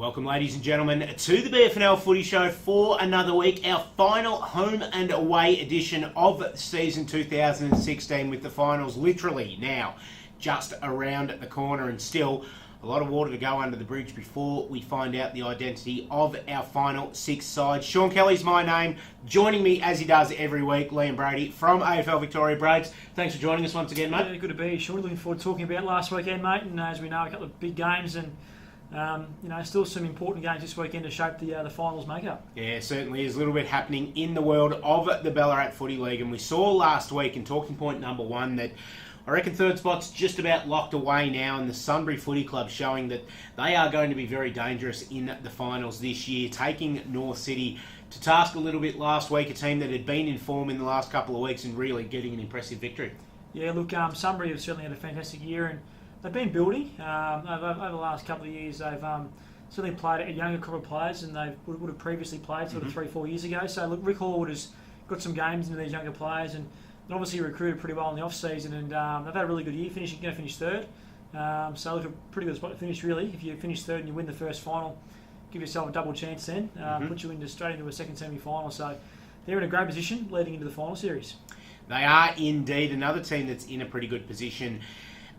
Welcome, ladies and gentlemen, to the BFNL Footy Show for another week, our final home and away edition of season 2016, with the finals literally now just around the corner, and still a lot of water to go under the bridge before we find out the identity of our final six sides. Shaun Kelly's my name. Joining me, as he does every week, Liam Brady from AFL Victoria. Brades, thanks for joining us once again, mate. Yeah, good to be here, Shaun. Looking forward to talking about last weekend, mate. And as we know, a couple of big games and still some important games this weekend to shape the finals makeup. Yeah, certainly is a little bit happening in the world of the Ballarat Footy League, and we saw last week in talking point number one that I reckon third spot's just about locked away now, and the Sunbury Footy Club showing that they are going to be very dangerous in the finals this year, taking North City to task a little bit last week, a team that had been in form in the last couple of weeks and really getting an impressive victory. Yeah, look, Sunbury have certainly had a fantastic year, and they've been building over the last couple of years. They've certainly played a younger crop of players than they would have previously played sort of 3-4 years ago. So look, Rick Horwood has got some games into these younger players, and obviously recruited pretty well in the off-season, and they've had a really good year, going to finish third. So look, a pretty good spot to finish, really. If you finish third and you win the first final, give yourself a double chance then, put you straight into a second semi-final. So they're in a great position leading into the final series. They are indeed another team that's in a pretty good position.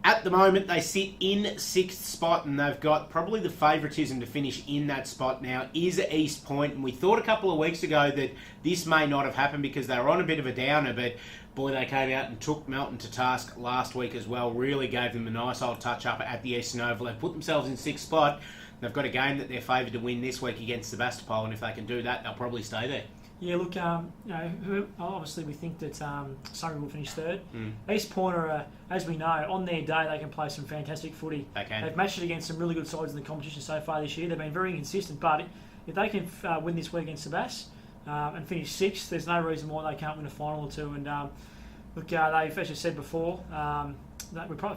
At the moment, they sit in sixth spot, and they've got probably the favouritism to finish in that spot now is East Point. And we thought a couple of weeks ago that this may not have happened because they were on a bit of a downer, but boy, they came out and took Melton to task last week as well. Really gave them a nice old touch-up at the Eastern Oval. They've put themselves in sixth spot. They've got a game that they're favoured to win this week against Sebastopol, and if they can do that, they'll probably stay there. Yeah, look, obviously we think that Sunbury will finish third. East Point are, as we know, on their day they can play some fantastic footy. They can. They've matched it against some really good sides in the competition so far this year. They've been very inconsistent, but if they can win this week against Sebas and finish sixth, there's no reason why they can't win a final or two. And look, they've, as you said before, a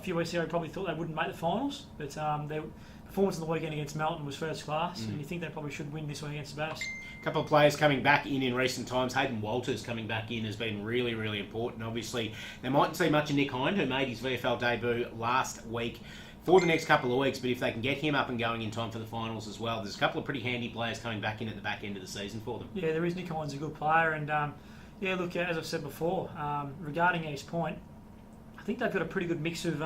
few weeks ago we probably thought they wouldn't make the finals, but their performance on the weekend against Melton was first class, and you think they probably should win this week against Sebas. A couple of players coming back in recent times. Hayden Walters coming back in has been really, really important. Obviously, they mightn't see much of Nick Hind, who made his VFL debut last week, for the next couple of weeks, but if they can get him up and going in time for the finals as well, there's a couple of pretty handy players coming back in at the back end of the season for them. Yeah, there is. Nick Hind's a good player, and look, as I've said before, regarding East Point, I think they've got a pretty good mix of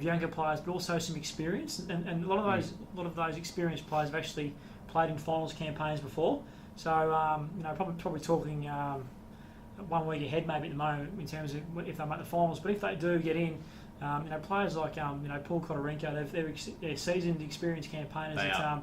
younger players, but also some experience, and a lot of those experienced players have actually played in finals campaigns before. So probably talking 1 week ahead maybe at the moment in terms of if they make the finals. But if they do get in, players like Paul Kotorenko, they're seasoned, experienced campaigners that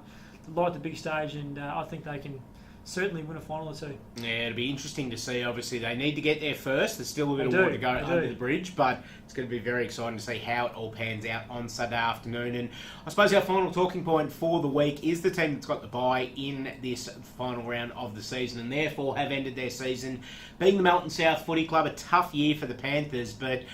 like the big stage, and I think they can certainly win a final or two. Yeah, it'll be interesting to see. Obviously, they need to get there first. There's still a bit of water to go under the bridge, but it's going to be very exciting to see how it all pans out on Saturday afternoon. And I suppose our final talking point for the week is the team that's got the bye in this final round of the season, and therefore have ended their season being the Melton South Footy Club. A tough year for the Panthers, but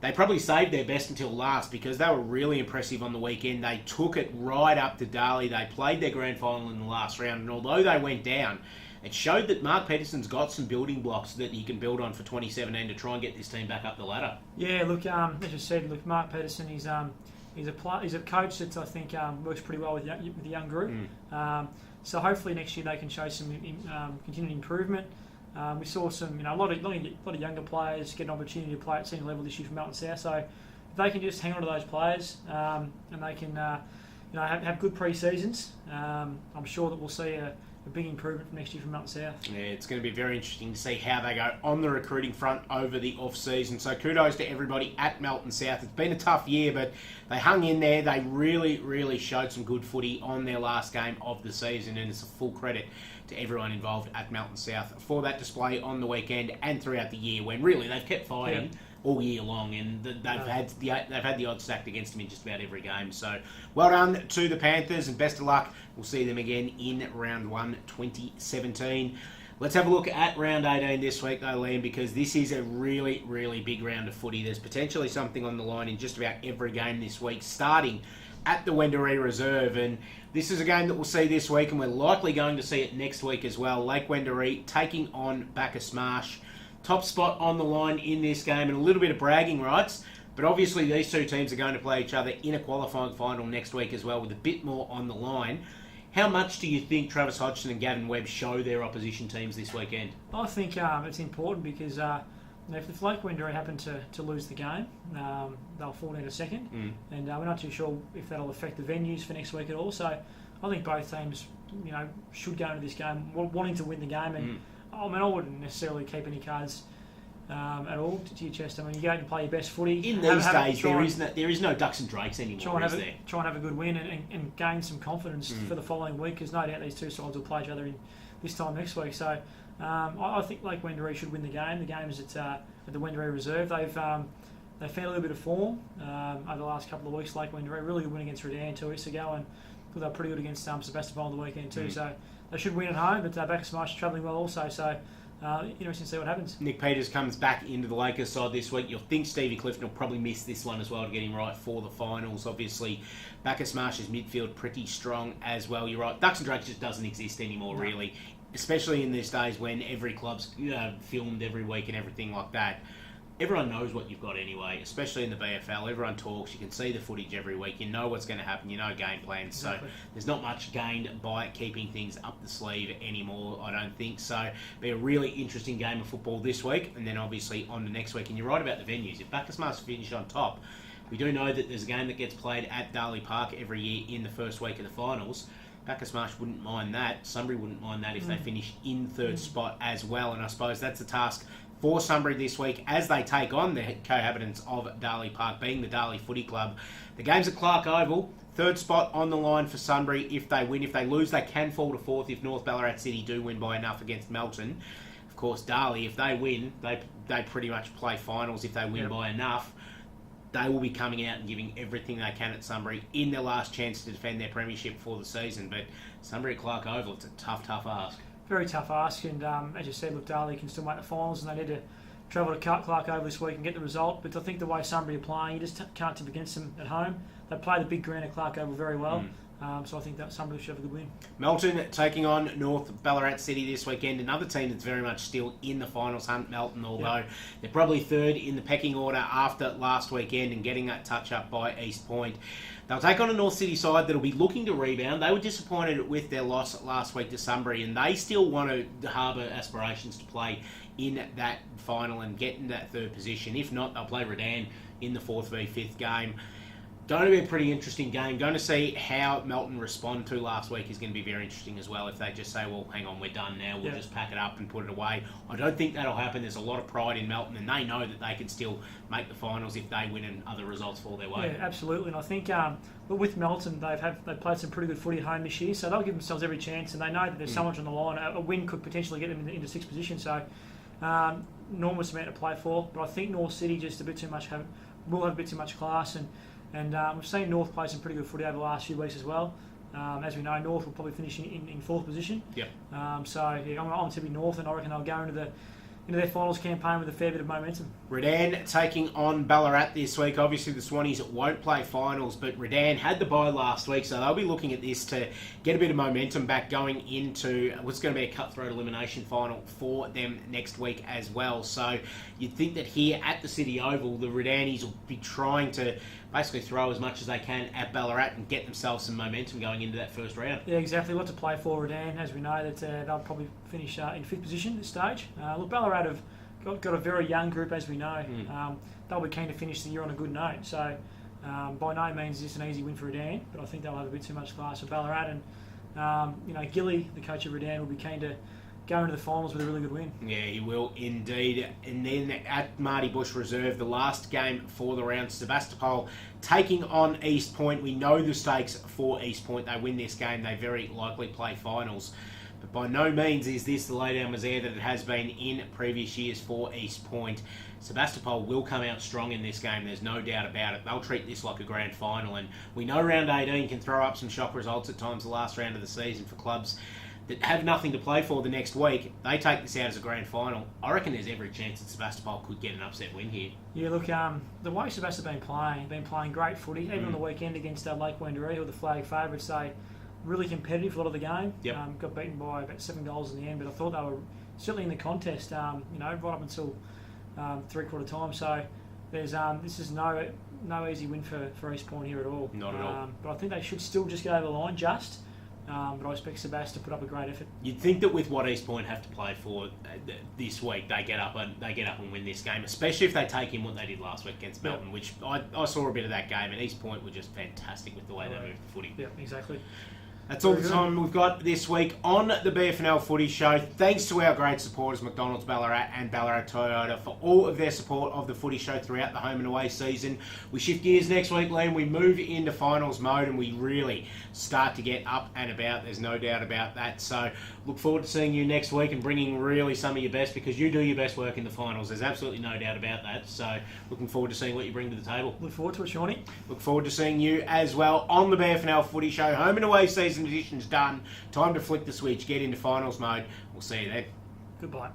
they probably saved their best until last because they were really impressive on the weekend. They took it right up to Darley. They played their grand final in the last round, and although they went down, it showed that Mark Pedersen's got some building blocks that he can build on for 2017 to try and get this team back up the ladder. Yeah, look, as you said, look, Mark Pedersen, he's a coach that I think works pretty well with the young group. So hopefully next year they can show some continued improvement. We saw a lot of younger players get an opportunity to play at senior level this year from Melton South. So if they can just hang on to those players and they can have good pre-seasons, I'm sure that we'll see a big improvement from next year from Melton South. Yeah, it's going to be very interesting to see how they go on the recruiting front over the off-season. So kudos to everybody at Melton South. It's been a tough year, but they hung in there. They really, really showed some good footy on their last game of the season, and it's a full credit to everyone involved at Melton South for that display on the weekend and throughout the year, when really they've kept fighting all year long, and they've had the odds stacked against them in just about every game. So well done to the Panthers, and best of luck. We'll see them again in round 1 2017. Let's have a look at round 18 this week though, Liam, because this is a really, really big round of footy. There's potentially something on the line in just about every game this week, starting at the Wendouree Reserve, and this is a game that we'll see this week, and we're likely going to see it next week as well. Lake Wendouree taking on Bacchus Marsh. Top spot on the line in this game, and a little bit of bragging rights But obviously these two teams are going to play each other in a qualifying final next week as well, with a bit more on the line. How much do you think Travis Hodgson and Gavin Webb show their opposition teams this weekend? I think it's important because if the Lake Wendouree happen to lose the game, they'll fall down to second, and we're not too sure if that'll affect the venues for next week at all. So I think both teams, should go into this game wanting to win the game, and I wouldn't necessarily keep any cards at all to your chest. I mean, you go out and play your best footy. In these days, there is no ducks and drakes anymore, try and have a good win and gain some confidence for the following week, because no doubt these two sides will play each other in this time next week. So I think Lake Wendouree should win the game. The game is at the Wendouree Reserve. They've found a little bit of form over the last couple of weeks. Lake Wendouree, really good win against Redan 2 weeks ago, and they were pretty good against Sebastopol on the weekend too. So they should win at home, but Bacchus-Marsh is travelling well also. So interesting to see what happens. Nick Peters comes back into the Lakers side this week. You'll think Stevie Clifton will probably miss this one as well to get him right for the finals. Obviously, Bacchus-Marsh's midfield pretty strong as well. You're right. Ducks and Drakes just doesn't exist anymore, really. Especially in these days when every club's filmed every week and everything like that. Everyone knows what you've got anyway, especially in the BFL. Everyone talks. You can see the footage every week. You know what's going to happen. You know game plans. Exactly. So there's not much gained by keeping things up the sleeve anymore, I don't think. So be a really interesting game of football this week, and then obviously on to next week. And you're right about the venues. If Bacchus-Marsh finish on top, we do know that there's a game that gets played at Darley Park every year in the first week of the finals. Bacchus-Marsh wouldn't mind that. Sunbury wouldn't mind that if they finish in third spot as well. And I suppose that's the task for Sunbury this week as they take on the cohabitants of Darley Park, being the Darley Footy Club. The game's at Clark Oval. Third spot on the line for Sunbury if they win. If they lose, they can fall to fourth if North Ballarat City do win by enough against Melton. Of course, Darley, if they win, they pretty much play finals if they win by enough. They will be coming out and giving everything they can at Sunbury in their last chance to defend their premiership for the season. But Sunbury at Clark Oval, it's a tough ask. Very tough ask, and as you said, look, Darley can still make the finals, and they need to travel to Clark over this week and get the result. But I think the way Sunbury are playing, you just can't tip against them at home. They play the big ground at Clark Oval very well, so I think that Sunbury should have a good win. Melton taking on North Ballarat City this weekend. Another team that's very much still in the finals hunt, Melton, although they're probably third in the pecking order after last weekend and getting that touch up by East Point. They'll take on a North City side that'll be looking to rebound. They were disappointed with their loss last week to Sunbury, and they still want to harbour aspirations to play in that final and get in that third position. If not, they'll play Redan in the 4th v 5th game. Going to be a pretty interesting game. Going to see how Melton respond to last week is going to be very interesting as well. If they just say, well, hang on, we're done now, we'll just pack it up and put it away. I don't think that'll happen. There's a lot of pride in Melton, and they know that they can still make the finals if they win and other results fall their way. Yeah, absolutely. And I think but with Melton, they've played some pretty good footy at home this year, so they'll give themselves every chance, and they know that there's so much on the line. A win could potentially get them into 6th position, so enormous amount to play for. But I think North City just will have a bit too much class, and we've seen North play some pretty good footy over the last few weeks as well. As we know, North will probably finish in 4th position. Yep. I'm tipping North, and I reckon they'll go into their finals campaign with a fair bit of momentum. Redan taking on Ballarat this week. Obviously, the Swannies won't play finals, but Redan had the bye last week, so they'll be looking at this to get a bit of momentum back going into what's going to be a cutthroat elimination final for them next week as well. So you'd think that here at the City Oval, the Redanis will be trying to basically throw as much as they can at Ballarat and get themselves some momentum going into that first round. Yeah, exactly. A lot to play for Redan. As we know, that they'll probably finish in 5th position at this stage. Look, Ballarat have got a very young group, as we know. They'll be keen to finish the year on a good note. So by no means is this an easy win for Redan, but I think they'll have a bit too much class for Ballarat. And Gilly, the coach of Redan, will be keen to go into the finals with a really good win. Yeah, he will indeed. And then at Marty Bush Reserve, the last game for the round, Sebastopol taking on East Point. We know the stakes for East Point. They win this game, they very likely play finals. But by no means is this the laydown misère that it has been in previous years for East Point. Sebastopol will come out strong in this game, there's no doubt about it. They'll treat this like a grand final, and we know round 18 can throw up some shock results at times, the last round of the season for clubs that have nothing to play for the next week. They take this out as a grand final. I reckon there's every chance that Sebastopol could get an upset win here. Yeah, look, the way Sebastopol have been playing great footy, even on the weekend against Lake Wendouree, who are the flag favourites. They really competitive a lot of the game. Yep. Got beaten by about 7 goals in the end, but I thought they were certainly in the contest, right up until 3/4 time. So There's this is no easy win for East Point here at all. Not at all. But I think they should still just get over the line but I expect Sebas to put up a great effort. You'd think that with what East Point have to play for this week, they get up and win this game, especially if they take in what they did last week against Melbourne, which I saw a bit of that game, and East Point were just fantastic with the way they moved the footy. Yeah, exactly. That's all the time we've got this week on the BFNL Footy Show. Thanks to our great supporters, McDonald's, Ballarat and Ballarat Toyota, for all of their support of the Footy Show throughout the home and away season. We shift gears next week, Liam. We move into finals mode and we really start to get up and about. There's no doubt about that. So look forward to seeing you next week and bringing really some of your best, because you do your best work in the finals. There's absolutely no doubt about that. So looking forward to seeing what you bring to the table. Look forward to it, Shawnee. Look forward to seeing you as well on the BFNL Footy Show. Home and away season edition's done. Time to flick the switch, get into finals mode. We'll see you then. Goodbye.